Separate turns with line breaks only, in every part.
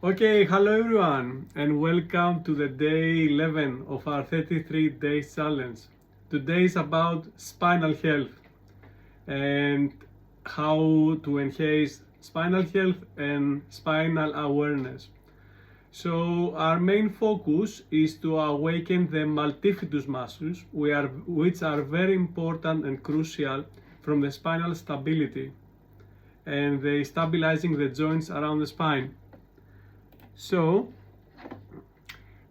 Okay, hello everyone, and welcome to the day 11 of our 33 days challenge. Today is about spinal health and how to enhance spinal health and spinal awareness. So, our main focus is to awaken the multifidus muscles, which are very important and crucial from the spinal stability, and they stabilizing the joints around the spine. So,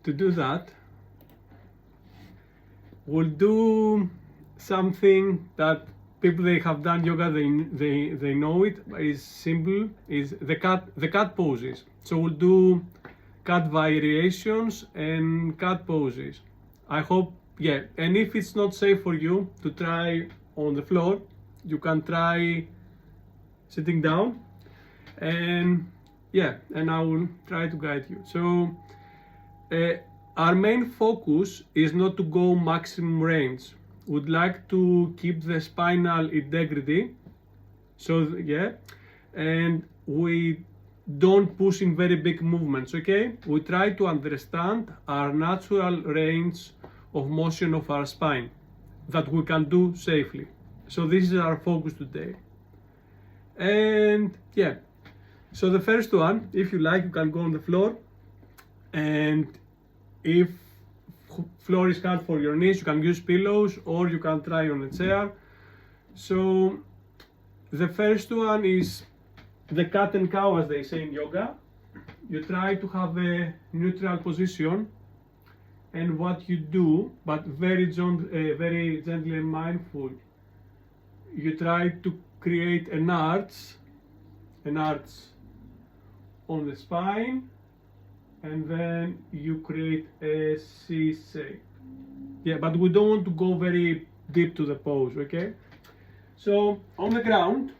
to do that, we'll do something that people they have done yoga, they know it. It's simple. Is the cat poses. So we'll do cat variations and cat poses. I hope, yeah. And if it's not safe for you to try on the floor, you can try sitting down, and yeah, and I will try to guide you. So our main focus is not to go maximum range. Would like to keep the spinal integrity. So yeah, and we don't push in very big movements. Okay, we try to understand our natural range of motion of our spine that we can do safely. So this is our focus today. And yeah, so the first one, if you like, you can go on the floor, and if floor is hard for your knees, you can use pillows or you can try on a chair. So the first one is the cat and cow, as they say in yoga. You try to have a neutral position, and what you do, but very gently and mindful, you try to create an arch on the spine, and then you create a C shape. Yeah, but we don't want to go very deep to the pose, okay? So on the ground,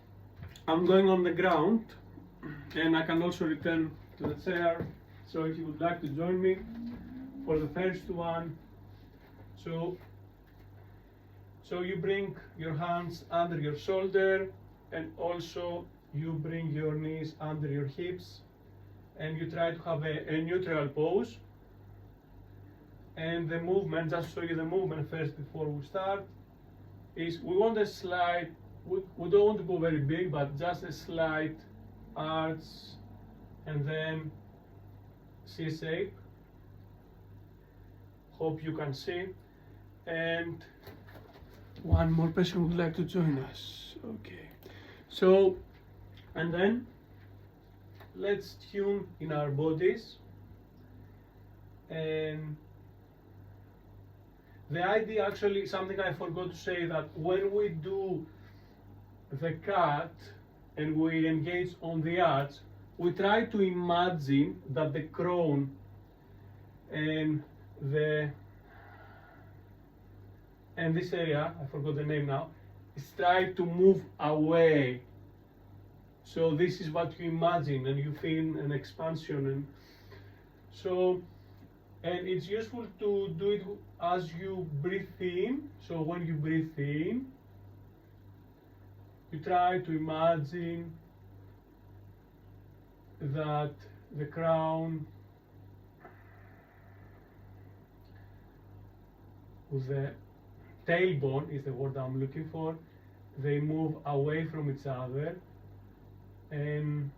I'm going on the ground, and I can also return to the chair. So if you would like to join me for the first one, so you bring your hands under your shoulder, and also you bring your knees under your hips, and you try to have a neutral pose. And the movement, just to show you the movement first before we start, is we want a slight, we don't want to go very big, but just a slight arch, and then C shape. Hope you can see. And one more person would like to join us. Okay. So, and then let's tune in our bodies. And the idea, actually, something I forgot to say, that when we do the cat and we engage on the arch, we try to imagine that the crown and this area, I forgot the name now, is trying to move away. So this is what you imagine, and you feel an expansion. And so, and it's useful to do it as you breathe in. So when you breathe in, you try to imagine that the crown with the tailbone is the word I'm looking for. They move away from each other, and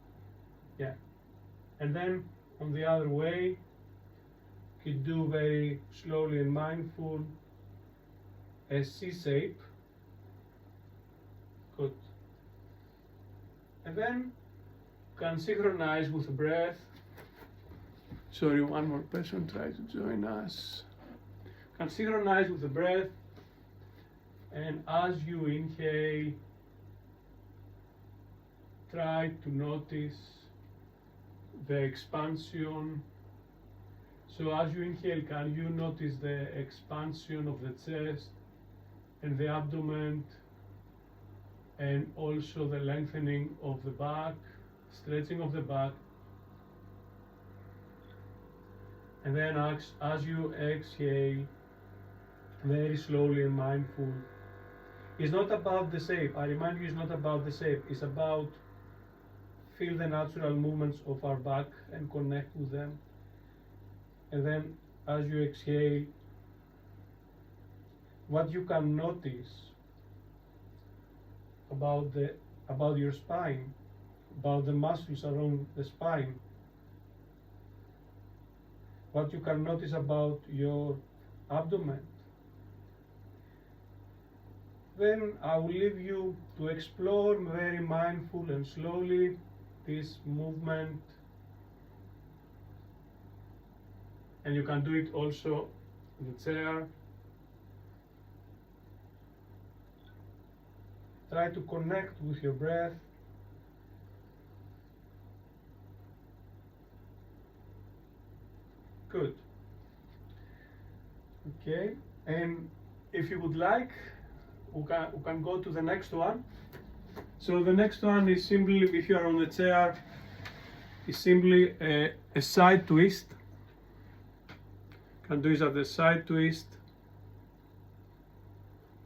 yeah, and then on the other way, you do very slowly and mindful a C shape. Good. And then you can synchronize with the breath. Sorry, one more person try to join us. You can synchronize with the breath, and as you inhale, try to notice the expansion. So as you inhale, can you notice the expansion of the chest and the abdomen, and also the lengthening of the back, stretching of the back. And then as you exhale, very slowly and mindful. It's not about the shape. I remind you, it's not about the shape. It's about feel the natural movements of our back and connect with them. And then as you exhale, what you can notice about your spine, about the muscles around the spine, what you can notice about your abdomen. Then I will leave you to explore very mindful and slowly this movement, and you can do it also in the chair. Try to connect with your breath. Good. Okay, and if you would like, we can go to the next one. So the next one is simply, if you are on the chair, is simply a side twist. You can do it as a side twist.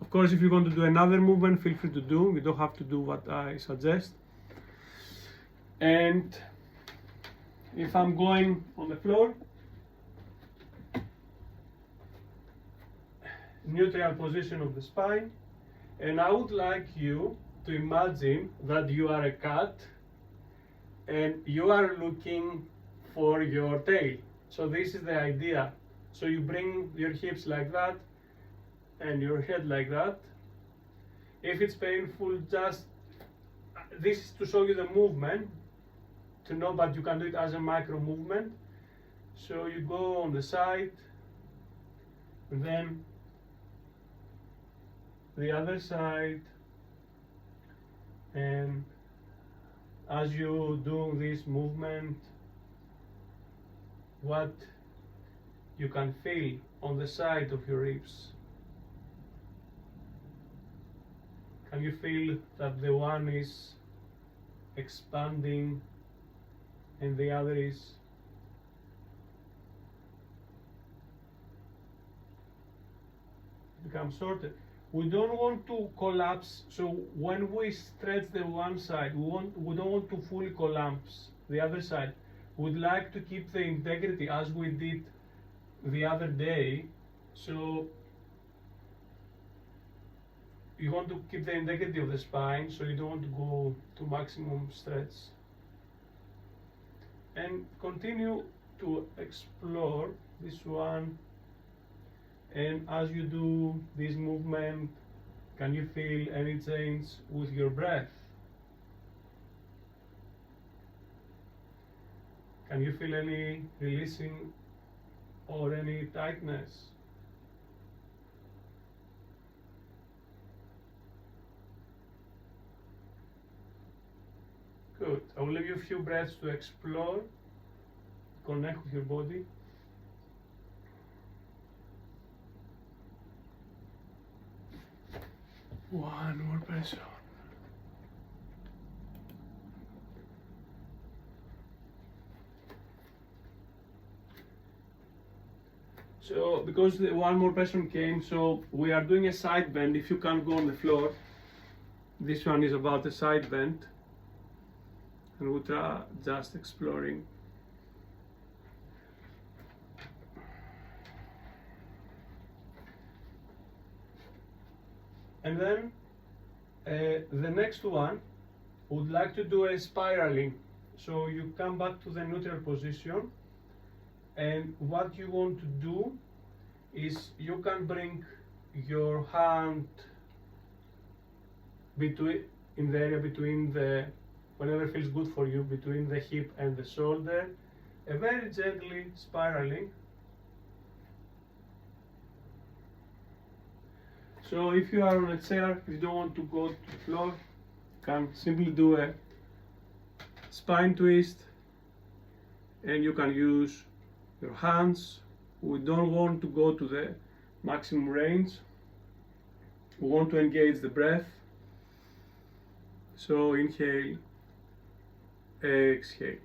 Of course, if you want to do another movement, feel free to do. You don't have to do what I suggest. And if I'm going on the floor, neutral position of the spine, and I would like you to imagine that you are a cat and you are looking for your tail. So this is the idea. So you bring your hips like that and your head like that. If it's painful, just this is to show you the movement, to know that you can do it as a micro movement. So you go on the side, and then the other side, and as you do this movement, what you can feel on the side of your ribs. Can you feel that the one is expanding and the other is become shorter? We don't want to collapse, so when we stretch the one side, we don't want to fully collapse the other side. We'd like to keep the integrity as we did the other day. So you want to keep the integrity of the spine, so you don't want to go to maximum stretch. And continue to explore this one. And as you do this movement, can you feel any change with your breath? Can you feel any releasing or any tightness? Good. I will leave you a few breaths to explore, connect with your body. One more pressure. So because the one more person came, so we are doing a side bend. If you can't go on the floor, this one is about a side bend, and we'll try just exploring. And then the next one, would like to do a spiraling. So you come back to the neutral position, and what you want to do is you can bring your hand between, in the area between the, whenever feels good for you, between the hip and the shoulder, very gently spiraling. So if you are on a chair, if you don't want to go to the floor, you can simply do a spine twist, and you can use your hands. We don't want to go to the maximum range. We want to engage the breath. So inhale, exhale.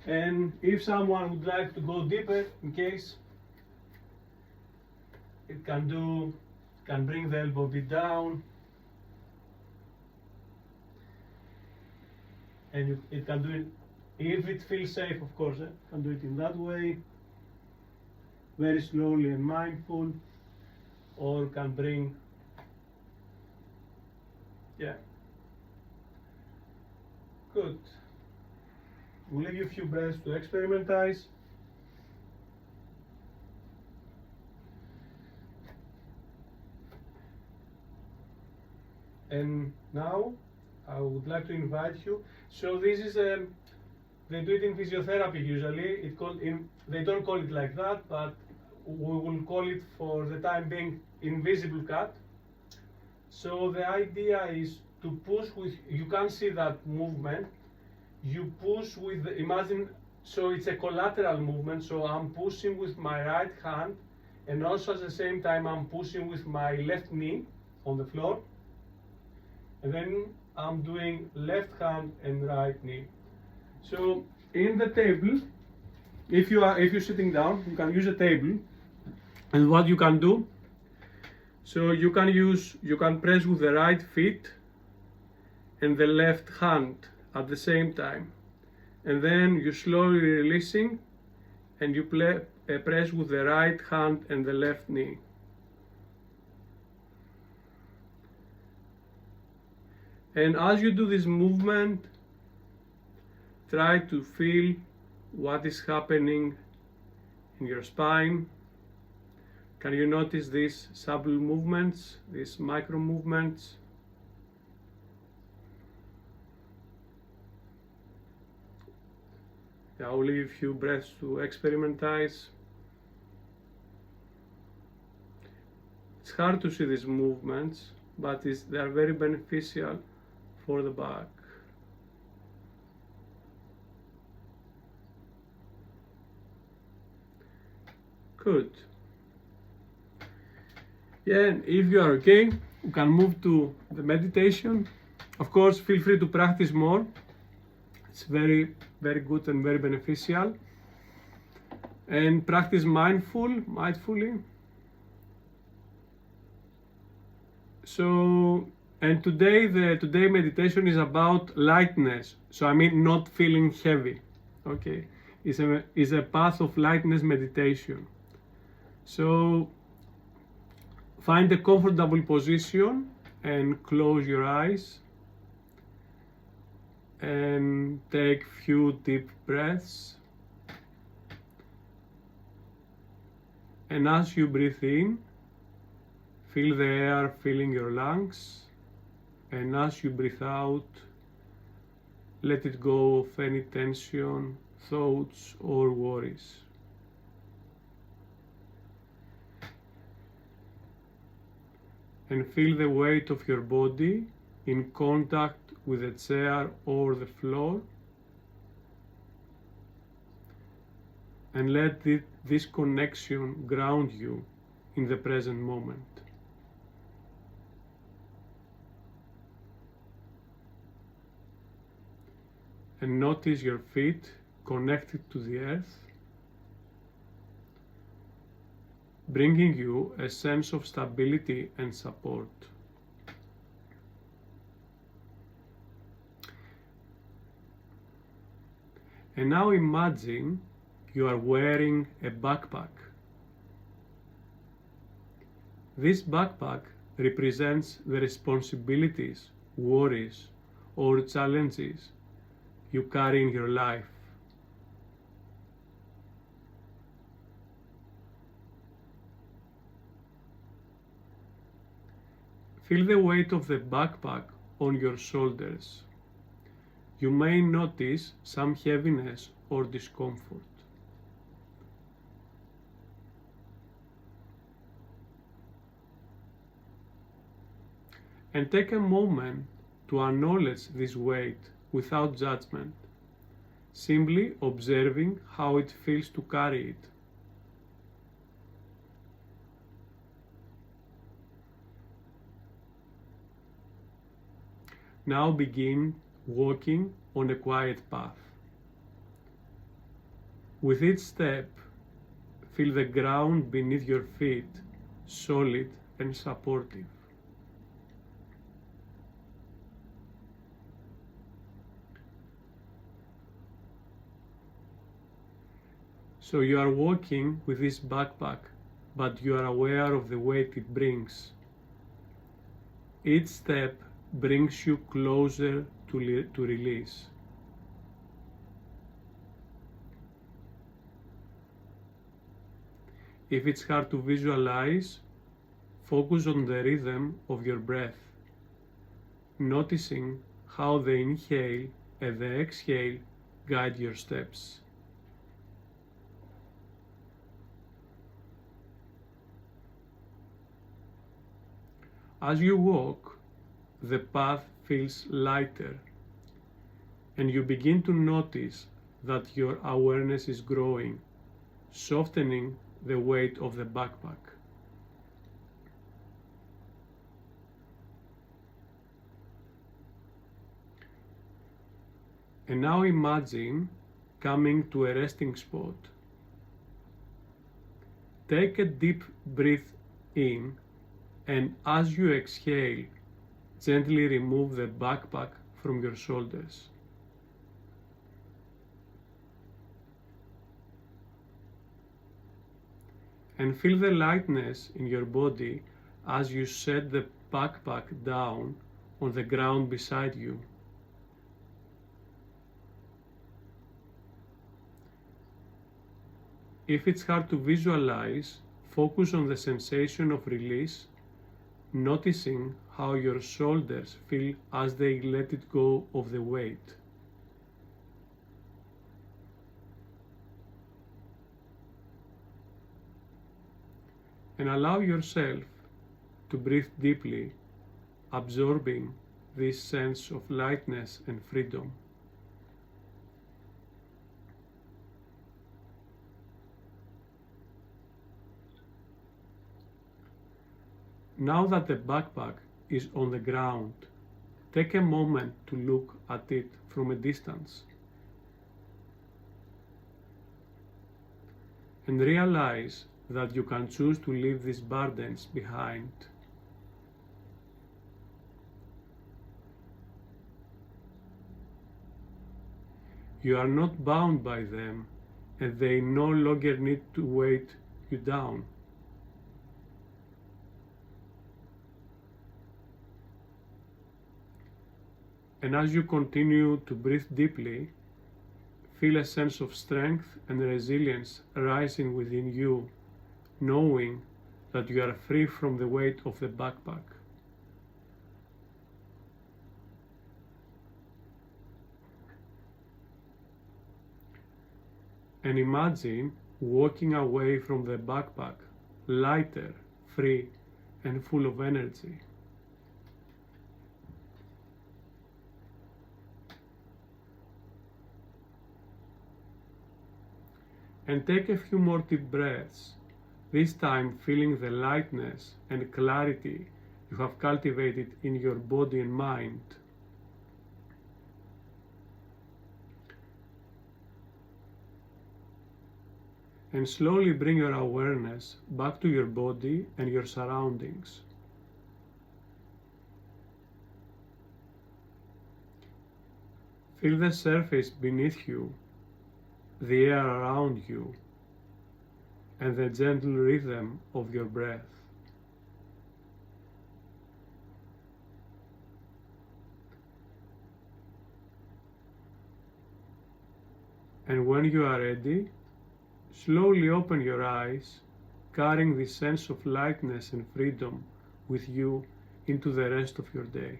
And if someone would like to go deeper, in case, it can bring the elbow bit down, and it can do it if it feels safe, of course. Can do it in that way, very slowly and mindful, or can bring, yeah. Good. We'll leave you a few breaths to experimentize. And now I would like to invite you. So this is they do it in physiotherapy usually. They don't call it like that, but we will call it for the time being invisible cut. So the idea is to push with, you can see that movement. You push with, imagine, so it's a collateral movement. So I'm pushing with my right hand, and also at the same time I'm pushing with my left knee on the floor. And then I'm doing left hand and right knee. So in the table, if you're sitting down, you can use a table. And what you can do, so you can press with the right feet and the left hand at the same time, and then you slowly releasing, and you press with the right hand and the left knee. And as you do this movement, try to feel what is happening in your spine. Can you notice these subtle movements, these micro movements? I'll leave a few breaths to experimentize. It's hard to see these movements, but they are very beneficial for the back. Good. Yeah, and if you are okay, you can move to the meditation. Of course, feel free to practice more. It's very, very good and very beneficial. And practice mindfully. So, and today meditation is about lightness. So I mean not feeling heavy. Okay, it's a path of lightness meditation. So find a comfortable position and close your eyes and take few deep breaths. And as you breathe in, feel the air filling your lungs, and as you breathe out, let it go of any tension, thoughts or worries. And feel the weight of your body in contact with the chair or the floor, and let this connection ground you in the present moment. And notice your feet connected to the earth, bringing you a sense of stability and support. And now imagine you are wearing a backpack. This backpack represents the responsibilities, worries, or challenges you carry in your life. Feel the weight of the backpack on your shoulders. You may notice some heaviness or discomfort. And take a moment to acknowledge this weight without judgment, simply observing how it feels to carry it. Now begin walking on a quiet path. With each step, feel the ground beneath your feet solid and supportive. So you are walking with this backpack, but you are aware of the weight it brings. Each step brings you closer to release. If it's hard to visualize, focus on the rhythm of your breath, noticing how the inhale and the exhale guide your steps. As you walk, the path feels lighter, and you begin to notice that your awareness is growing, softening the weight of the backpack. And now imagine coming to a resting spot. Take a deep breath in, and as you exhale, gently remove the backpack from your shoulders. And feel the lightness in your body as you set the backpack down on the ground beside you. If it's hard to visualize, focus on the sensation of release, noticing how your shoulders feel as they let it go of the weight. And allow yourself to breathe deeply, absorbing this sense of lightness and freedom. Now that the backpack is on the ground, take a moment to look at it from a distance and realize that you can choose to leave these burdens behind. You are not bound by them, and they no longer need to weight you down. And as you continue to breathe deeply, feel a sense of strength and resilience rising within you, knowing that you are free from the weight of the backpack. And imagine walking away from the backpack, lighter, free, and full of energy. And take a few more deep breaths, this time feeling the lightness and clarity you have cultivated in your body and mind. And slowly bring your awareness back to your body and your surroundings. Feel the surface beneath you, the air around you, and the gentle rhythm of your breath. And when you are ready, slowly open your eyes, carrying this sense of lightness and freedom with you into the rest of your day.